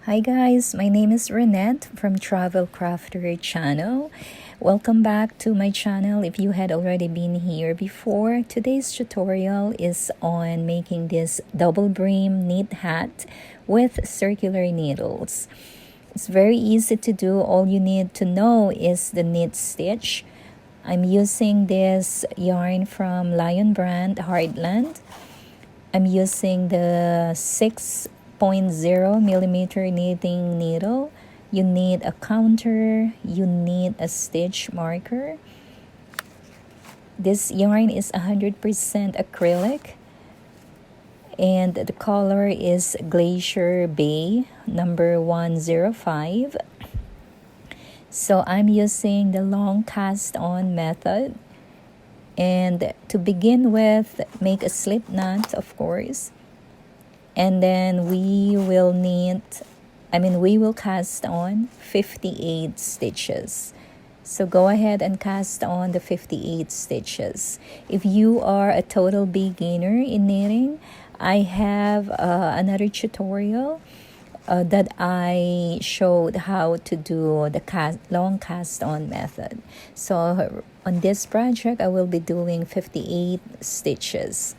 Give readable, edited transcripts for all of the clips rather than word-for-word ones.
Hi guys, my name is Renette from Travel Crafter channel. Welcome back to my channel if you had already been here before. Today's tutorial is on making this double brim knit hat with circular needles. It's very easy to do. All you need to know is the knit stitch. I'm using this yarn from Lion brand Heartland. I'm using the 6.0 millimeter knitting needle. You need a counter, you need a stitch marker. This yarn is 100% acrylic and the color is Glacier Bay number 105. So I'm using the long cast on method. And to begin with, make a slip knot, of course. And then we will cast on 58 stitches. So go ahead and cast on the 58 stitches. If you are a total beginner in knitting, I have another tutorial that I showed how to do the long cast on method. So on this project, I will be doing 58 stitches.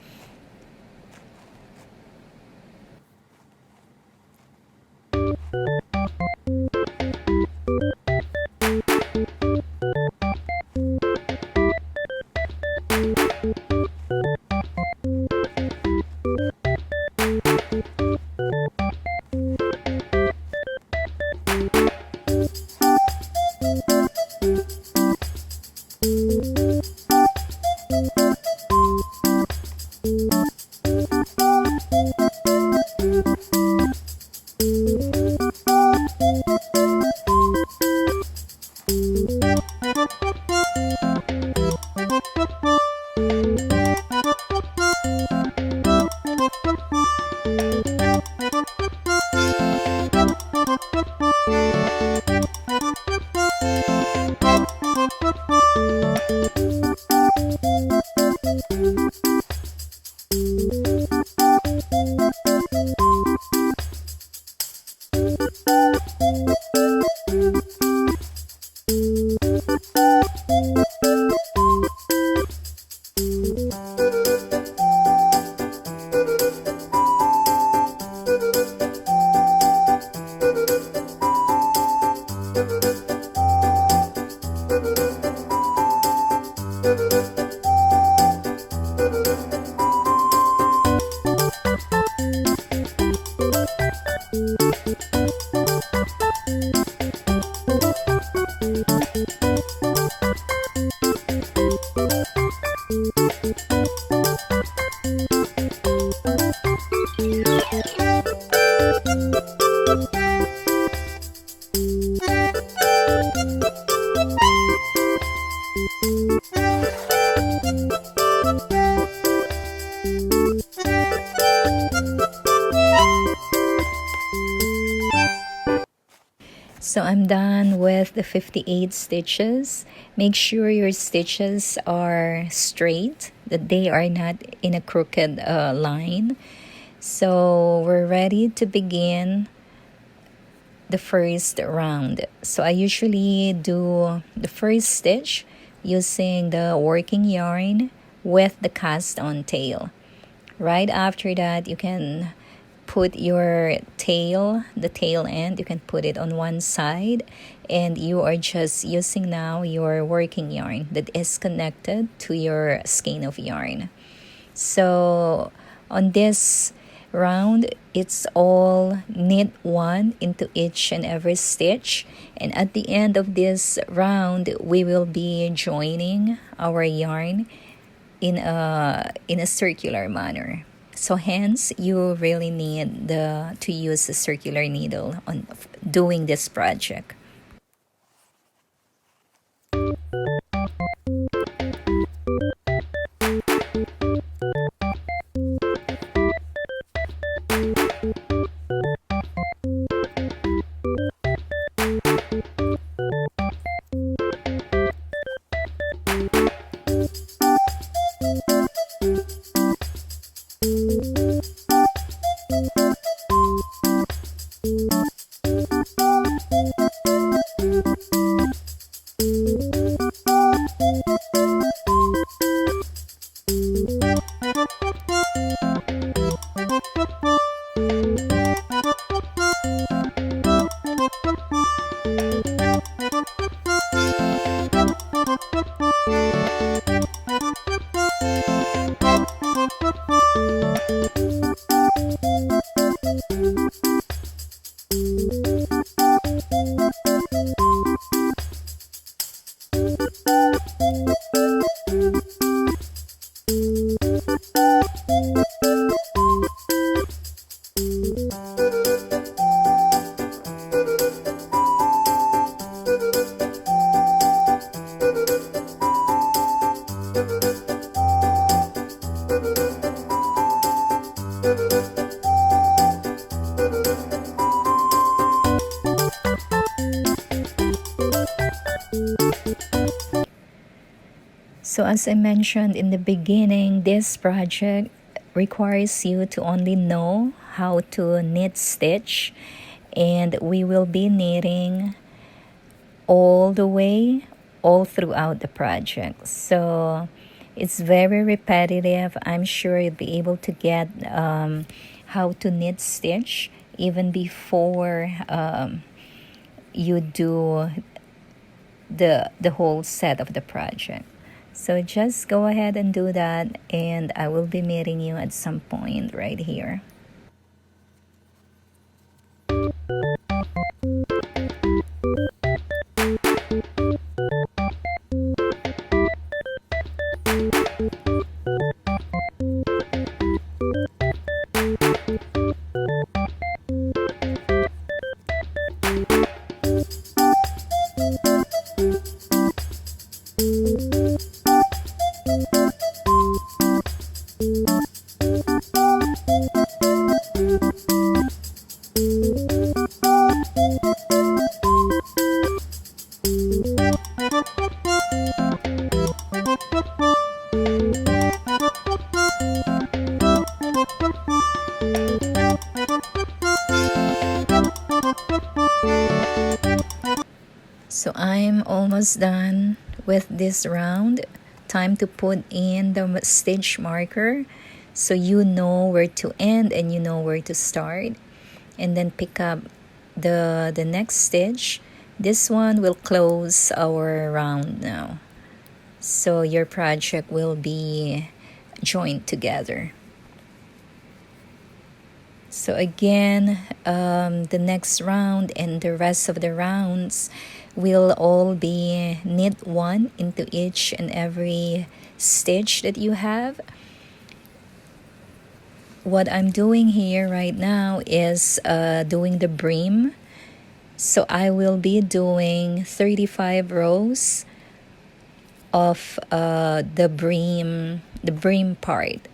So I'm done with the 58 stitches. Make sure your stitches are straight, that they are not in a crooked line. So we're ready to begin the first round. So I usually do the first stitch using the working yarn with the cast on tail. Right after that, you can put your tail, the tail end, you can put it on one side, and you are just using now your working yarn that is connected to your skein of yarn. So on this round, it's all knit one into each and every stitch, and at the end of this round we will be joining our yarn in a circular manner. So hence you really need to use a circular needle on doing this project. So as I mentioned in the beginning, this project requires you to only know how to knit stitch, and we will be knitting all the way, all throughout the project. So it's very repetitive. I'm sure you'll be able to get how to knit stitch even before you do the whole set of the project. So just go ahead and do that, and I will be meeting you at some point right here. So I'm almost done with this round. Time to put in the stitch marker so you know where to end and you know where to start. And then pick up the next stitch. This one will close our round now. So your project will be joined together. So again, the next round and the rest of the rounds will all be knit one into each and every stitch that you have. What I'm doing here right now is doing the brim. So I will be doing 35 rows of the brim part.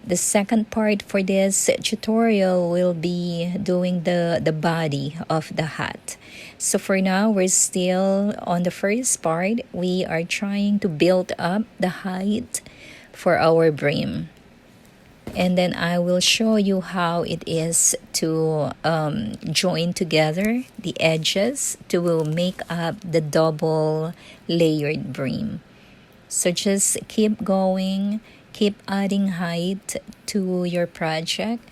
The second part for this tutorial will be doing the body of the hat. So for now, we're still on the first part. We are trying to build up the height for our brim. And then I will show you how it is to join together the edges to make up the double layered brim. So just keep going. Keep adding height to your project,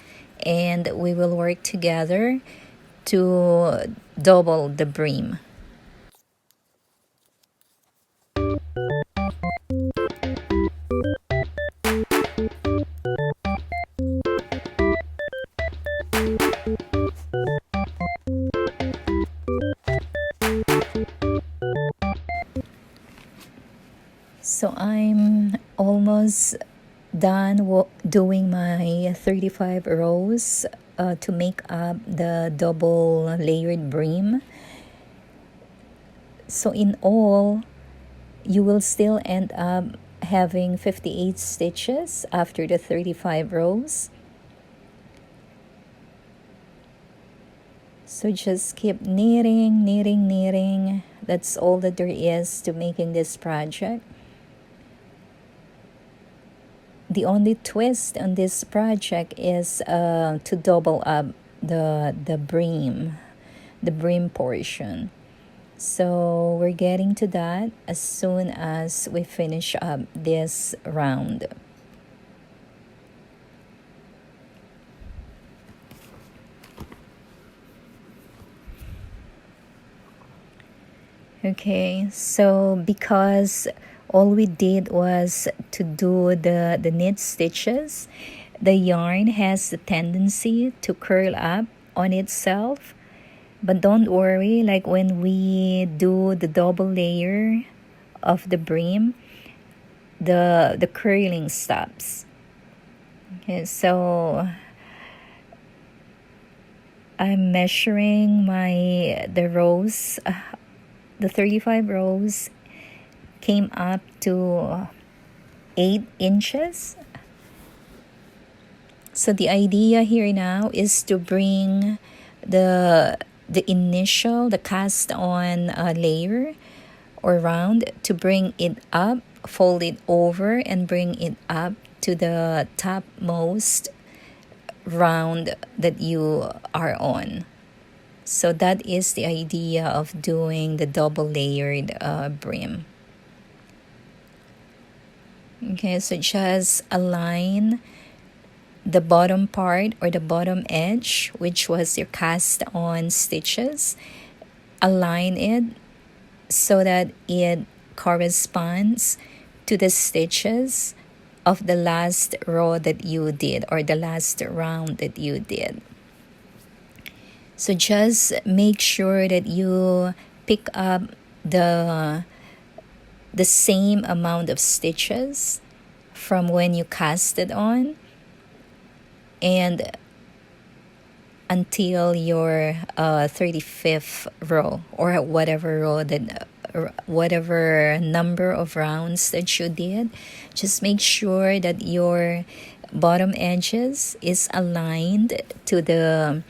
and we will work together to double the brim. So I'm almost done doing my 35 rows to make up the double layered brim. So in all, you will still end up having 58 stitches after the 35 rows. So just keep knitting, knitting, knitting. That's all that there is to making this project. The only twist on this project is to double up the brim portion. So we're getting to that as soon as we finish up this round. Okay, so because all we did was to do the knit stitches, the yarn has the tendency to curl up on itself. But don't worry, like when we do the double layer of the brim, the curling stops. Okay, so I'm measuring the rows. The 35 rows came up to 8 inches. So the idea here now is to bring the cast on layer or round, to bring it up fold it over and bring it up to the topmost round that you are on. So that is the idea of doing the double layered brim. Okay, so just align the bottom part or the bottom edge, which was your cast on stitches. Align it so that it corresponds to the stitches of the last row that you did, or the last round that you did. So just make sure that you pick up the same amount of stitches from when you cast it on and until your 35th row, or whatever number of rounds that you did. Just make sure that your bottom edges is aligned to the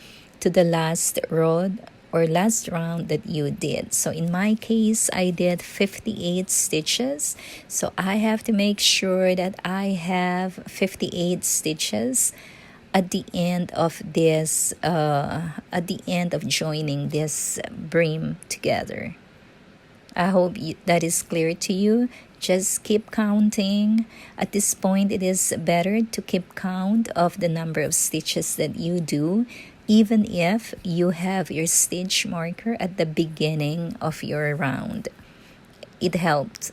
last row or last round that you did. So in my case, I did 58 stitches. So I have to make sure that I have 58 stitches at the end of this, at the end of joining this brim together. I hope that is clear to you. Just keep counting. At this point, it is better to keep count of the number of stitches that you do, even if you have your stitch marker at the beginning of your round. It helped.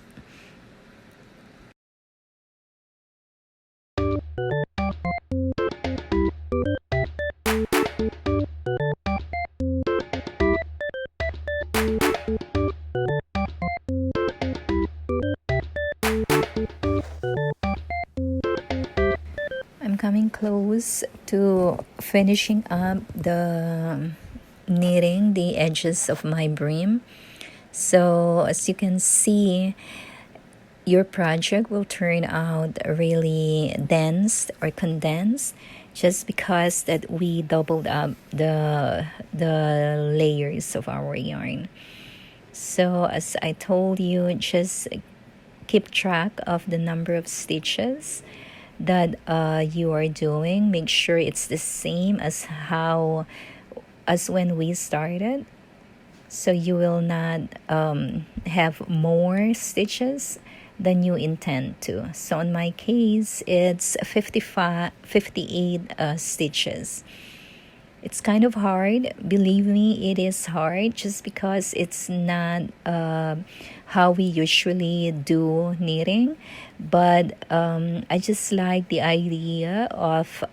I'm coming close to finishing up the knitting the edges of my brim. So as you can see, your project will turn out really dense or condensed just because that we doubled up the layers of our yarn. So as I told you, just keep track of the number of stitches that you are doing. Make sure it's the same as when we started, so you will not have more stitches than you intend to. So in my case, it's 58 stitches. It's kind of hard. Believe me, it is hard just because it's not how we usually do knitting. But I just like the idea of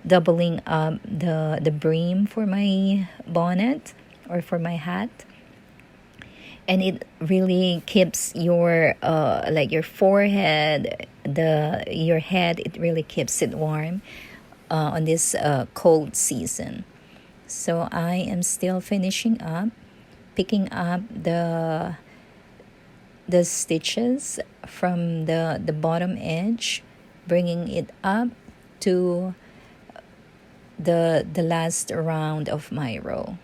doubling up the brim for my bonnet or for my hat. And it really keeps your your forehead, your head, it really keeps it warm on this cold season. So I am still finishing up, picking up the stitches from the bottom edge, bringing it up to the last round of my row.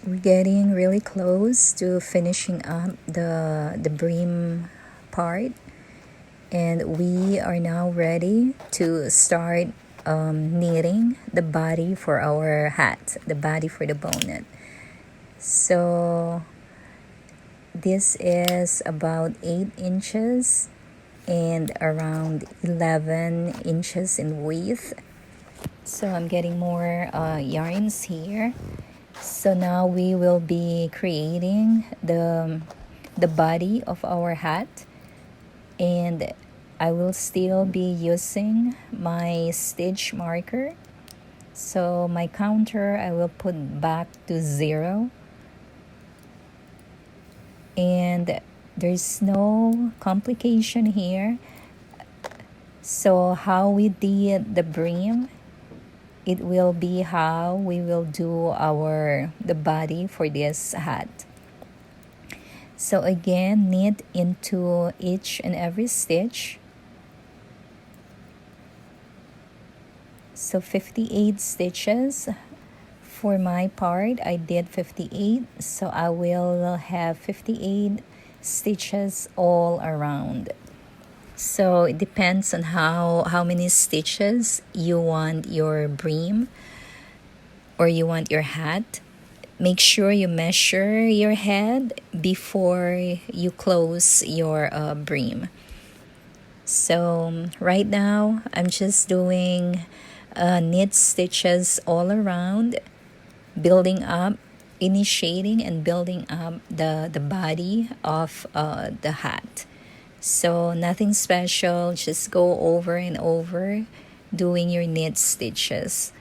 We're getting really close to finishing up the brim part, and we are now ready to start knitting the body for our hat, the body for the bonnet. So this is about 8 inches and around 11 inches in width. So I'm getting more yarns here. So now we will be creating the body of our hat, and I will still be using my stitch marker. So my counter I will put back to 0, and there's no complication here. So how we did the brim, it will be how we will do the body for this hat. So again, knit into each and every stitch. So 58 stitches. For my part, I did 58, so I will have 58 stitches all around. So it depends on how many stitches you want your brim or you want your hat. Make sure you measure your head before you close your brim. So right now I'm just doing knit stitches all around, building up, initiating and building up the body of the hat. So nothing special, just go over and over doing your knit stitches.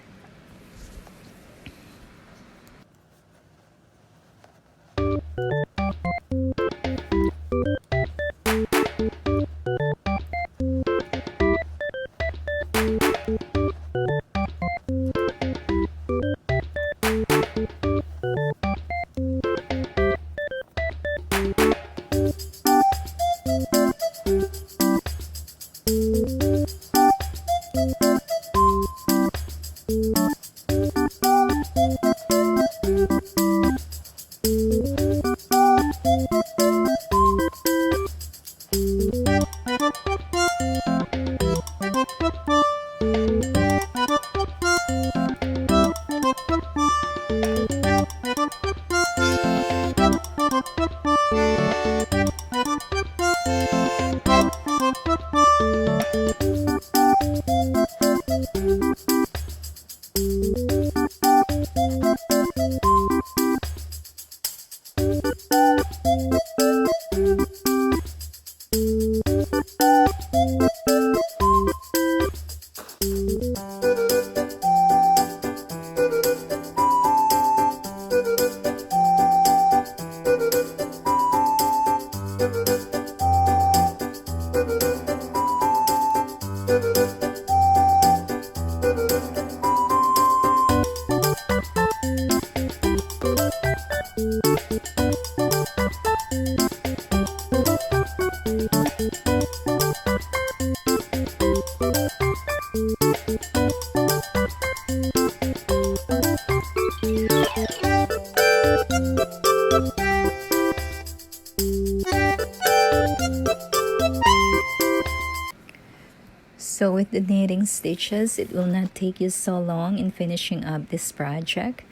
So with the knitting stitches, it will not take you so long in finishing up this project.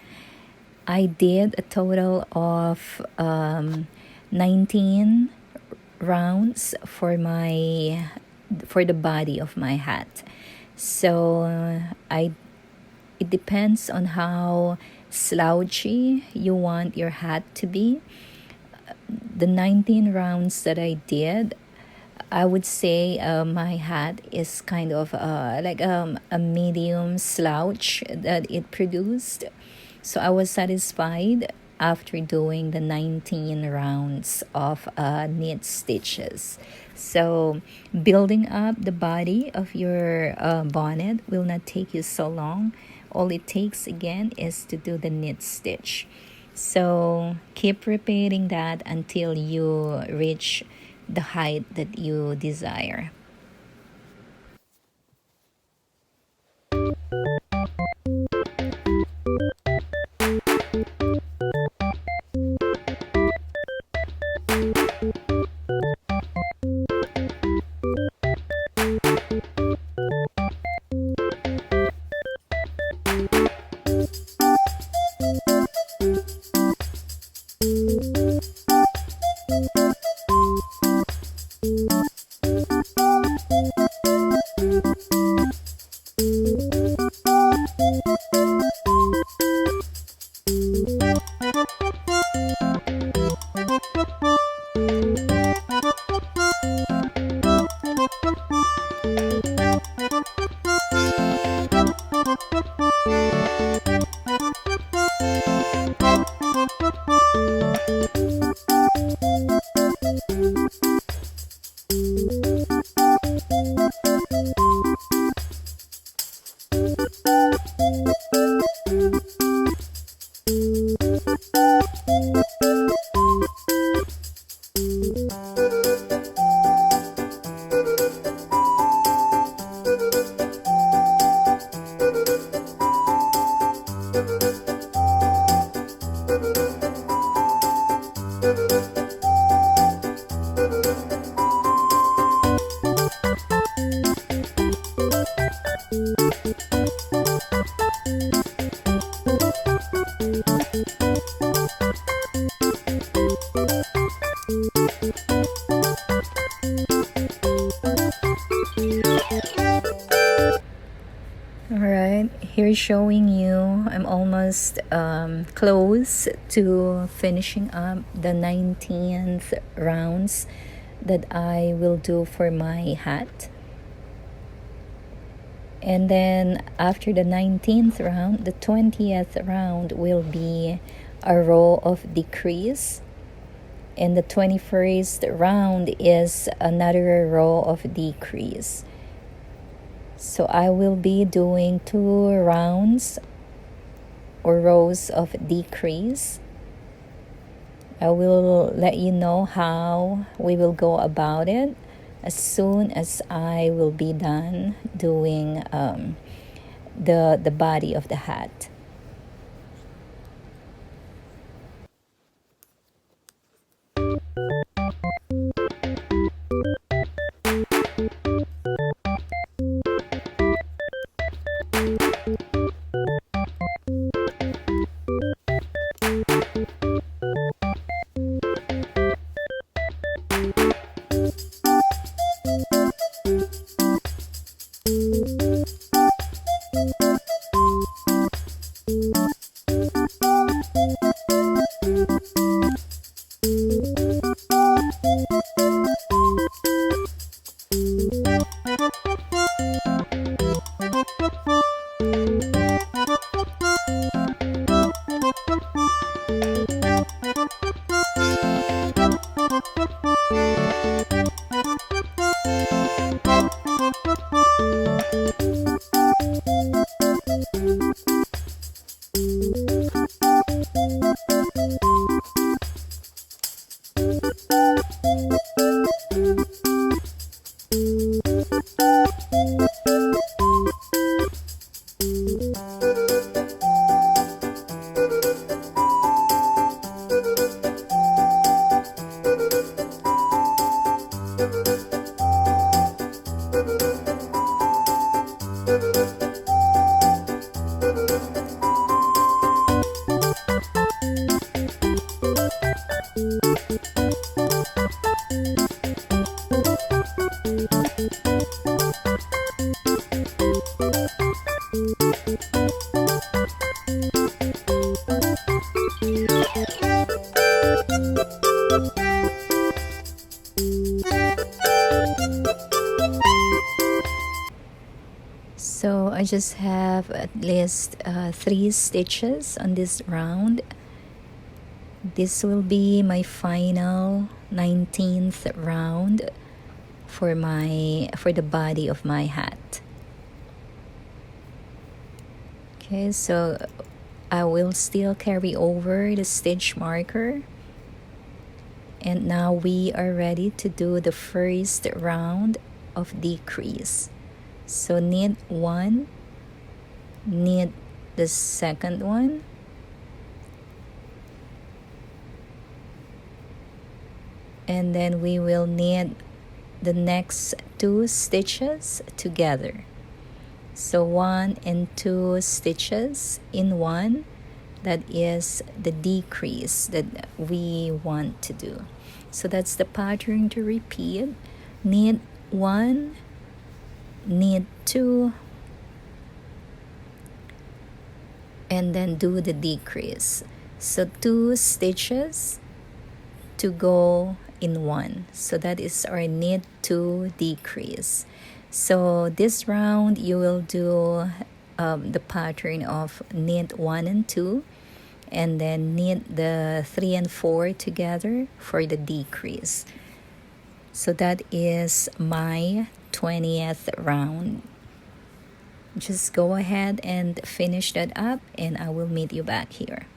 I did a total of 19 rounds for the body of my hat. So it depends on how slouchy you want your hat to be. The 19 rounds that I did, I would say my hat is kind of like a medium slouch that it produced. So I was satisfied after doing the 19 rounds of knit stitches. So building up the body of your bonnet will not take you so long. All it takes again is to do the knit stitch. So keep repeating that until you reach the height that you desire. Alright, here showing you I'm almost close to finishing up the 19th rounds that I will do for my hat. And then after the 19th round, the 20th round will be a row of decrease. And the 21st round is another row of decrease. So I will be doing 2 rounds or rows of decrease. I will let you know how we will go about it as soon as I will be done doing the body of the hat. So I just have at least 3 stitches on this round. This will be my final 19th round for the body of my hat. Okay, so I will still carry over the stitch marker. And now we are ready to do the first round of decrease. So knit 1, knit the second one, and then we will knit the next 2 stitches together. So 1 and 2 stitches in one, that is the decrease that we want to do. So that's the pattern to repeat. Knit 1, knit 2, and then do the decrease. So 2 stitches to go in one. So that is our knit 2 decrease. So this round you will do the pattern of knit 1 and 2, and then knit the 3 and 4 together for the decrease. So that is my 20th round. Just go ahead and finish that up, and I will meet you back here.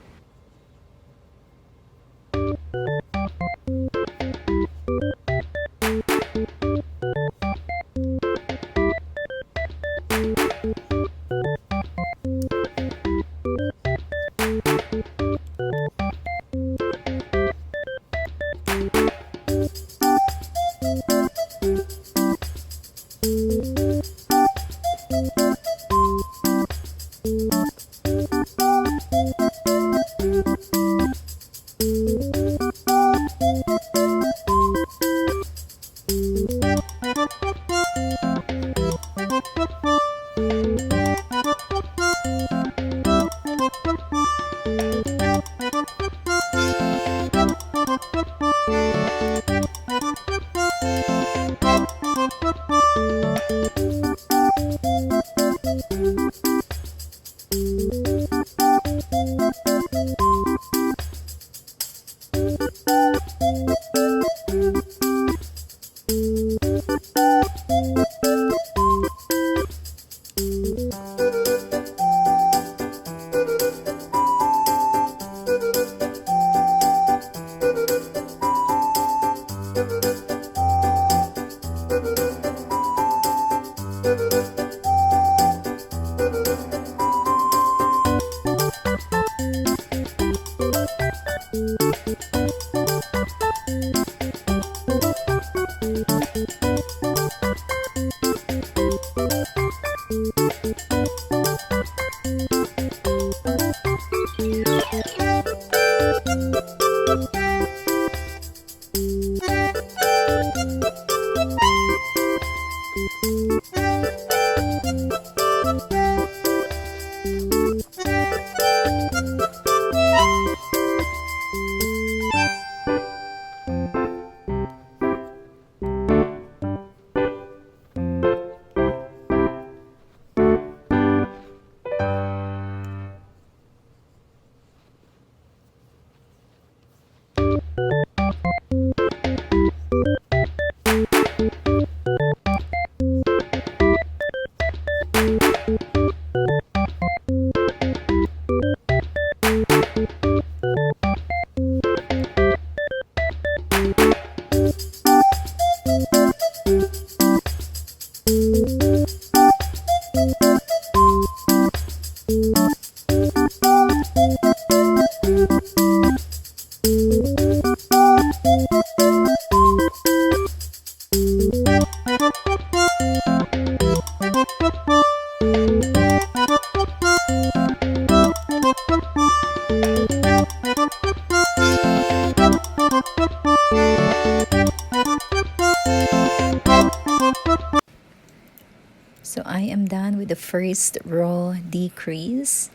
So I am done with the first row decrease.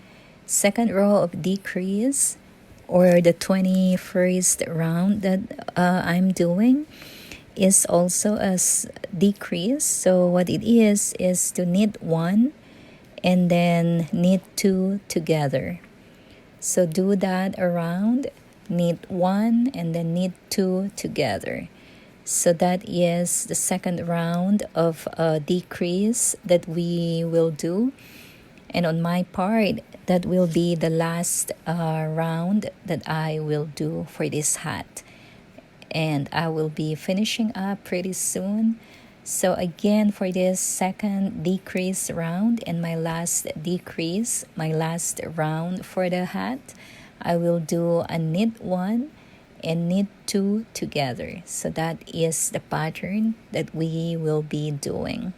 Second row of decrease, or the 21st round that I'm doing, is also a decrease. So what it is to knit one and then knit two together. So do that around, knit one and then knit two together. So that is the second round of decrease that we will do. And on my part, that will be the last round that I will do for this hat. And I will be finishing up pretty soon. So again, for this second decrease round and my last decrease, my last round for the hat, I will do a knit one and knit two together. So that is the pattern that we will be doing.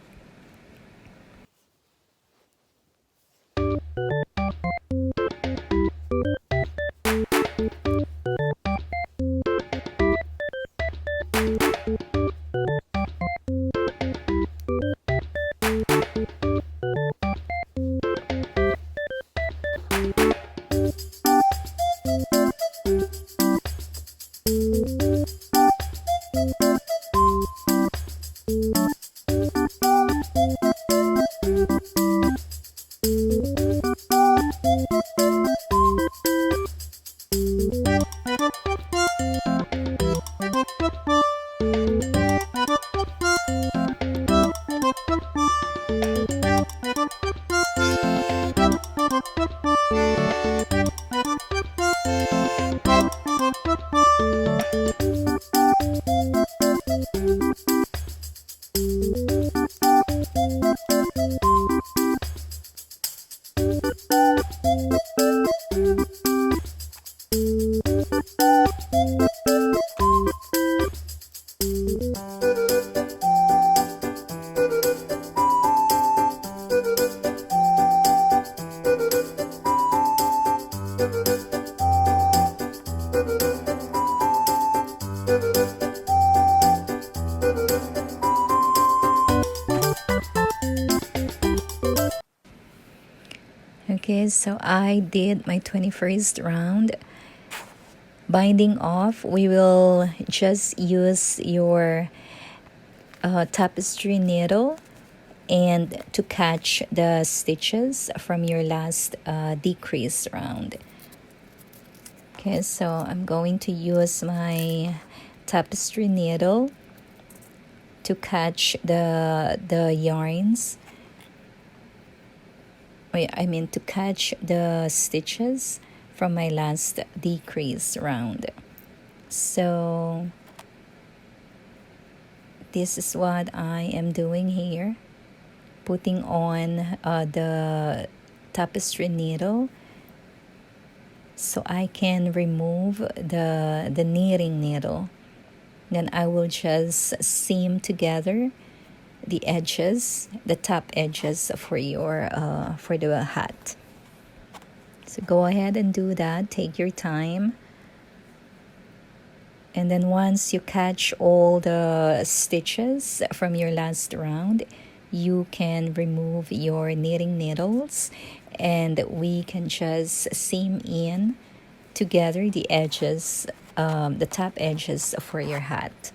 Okay, so I did my 21st round. Binding off, we will just use your tapestry needle and to catch the stitches from your last decrease round. Okay, so I'm going to use my tapestry needle to catch the yarns. To catch the stitches from my last decrease round. So this is what I am doing here, putting on the tapestry needle so I can remove the knitting needle. Then I will just seam together the edges, the top edges for your for the hat. So go ahead and do that. Take your time. And then once you catch all the stitches from your last round, you can remove your knitting needles and we can just seam in together the edges, the top edges for your hat.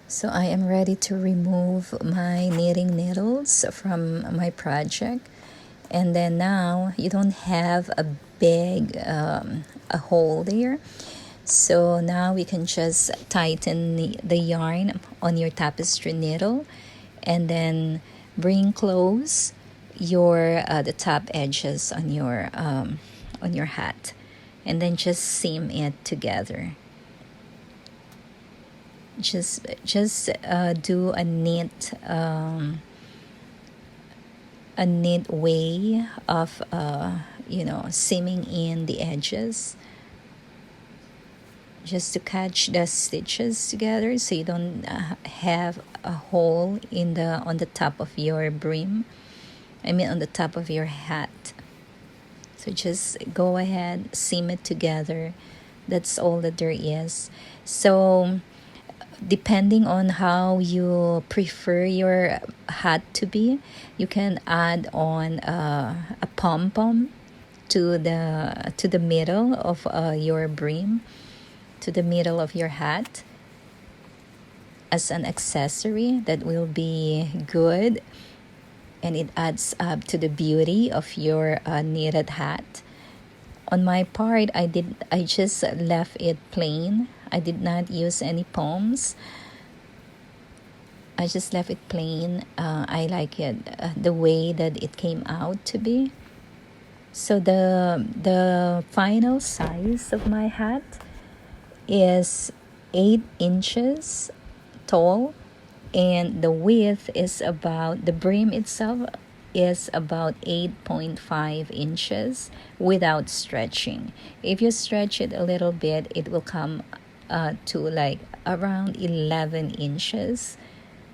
So I am ready to remove my knitting needles from my project. And then now you don't have a big a hole there. So now we can just tighten the yarn on your tapestry needle and then bring close your the top edges on your hat and then just seam it together. Just do a neat way of seaming in the edges, just to catch the stitches together so you don't have a hole on the top of your brim, on the top of your hat. So just go ahead, seam it together. That's all that there is. So depending on how you prefer your hat to be, you can add on a pom-pom to the middle of your brim, to the middle of your hat, as an accessory. That will be good, and it adds up to the beauty of your knitted hat. On my part, I just left it plain. I did not use any poms. I just left it plain. I like it the way that it came out to be. So the final size of my hat is 8 inches tall, and the width is about, the brim itself is about 8.5 inches without stretching. If you stretch it a little bit, it will come to like around 11 inches,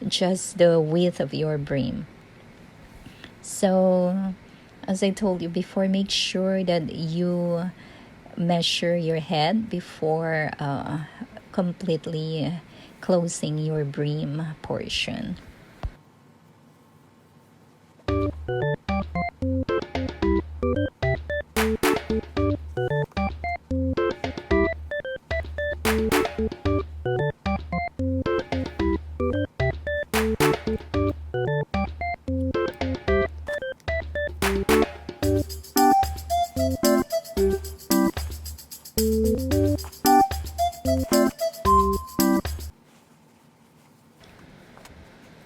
just the width of your brim. So as I told you before, make sure that you measure your head before completely closing your brim portion.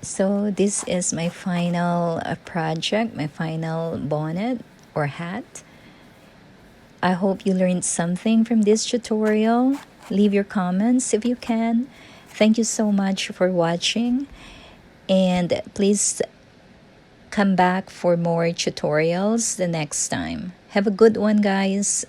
So this is my final project, my final bonnet or hat. I hope you learned something from this tutorial. Leave your comments if you can. Thank you so much for watching, and please come back for more tutorials the next time. Have a good one, guys.